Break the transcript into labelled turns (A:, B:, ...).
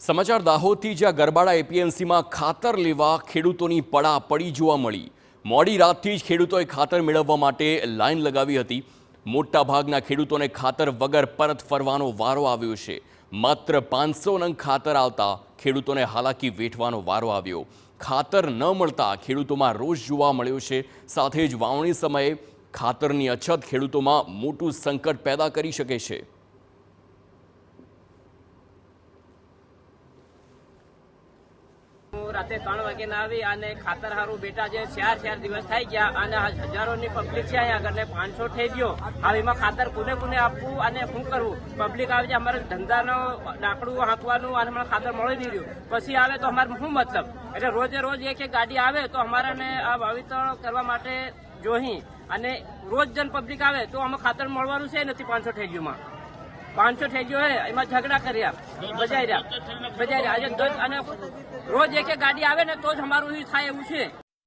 A: સમાચાર દાહોદથી જ્યાં ગરબાડા એપીએમસીમાં ખાતર લેવા ખેડૂતોની પડાપડી જોવા મળી। મોડી રાતથી જ ખેડૂતોએ ખાતર મેળવવા માટે લાઈન લગાવી હતી। મોટાભાગના ખેડૂતોને ખાતર વગર પરત ફરવાનો વારો આવ્યો છે। માત્ર 500 નંગ ખાતર આવતા ખેડૂતોને હાલાકી વેઠવાનો વારો આવ્યો। ખાતર ન મળતા ખેડૂતોમાં રોષ જોવા મળ્યો છે। સાથે જ વાવણી સમયે ખાતરની અછત ખેડૂતોમાં મોટું સંકટ પેદા કરી શકે છે।
B: राते 3 वागे આવી અને ખાતર હારું બેટા જે 4 દિવસ થઈ ગયા અને હજારોની પબ્લિક છે અહીંયા આગળ 500 થઈ ગયો। હવે એમાં ખાતર કોને આપવું અને શું કરવું? પબ્લિક આવે છે, અમારે ધંધાનો ડાકડું હાંકવાનું અને અમારે ખાતર મળી નહીં રહ્યું। પછી આવે તો અમારે શું મતલબ? એટલે રોજે રોજ એક ગાડી આવે તો અમારાને આ વાવેતર કરવા માટે જોઈ અને રોજ જન પબ્લિક આવે તો અમે ખાતર મળવાનું છે નથી। 500 થઈ ગયું 500 થઈ ગયો હે, એમાં ઝઘડા કર્યા, બજાઈ રહ્યા આજે અને રોજ એક ગાડી આવે ને તો જ અમારું થાય એવું છે।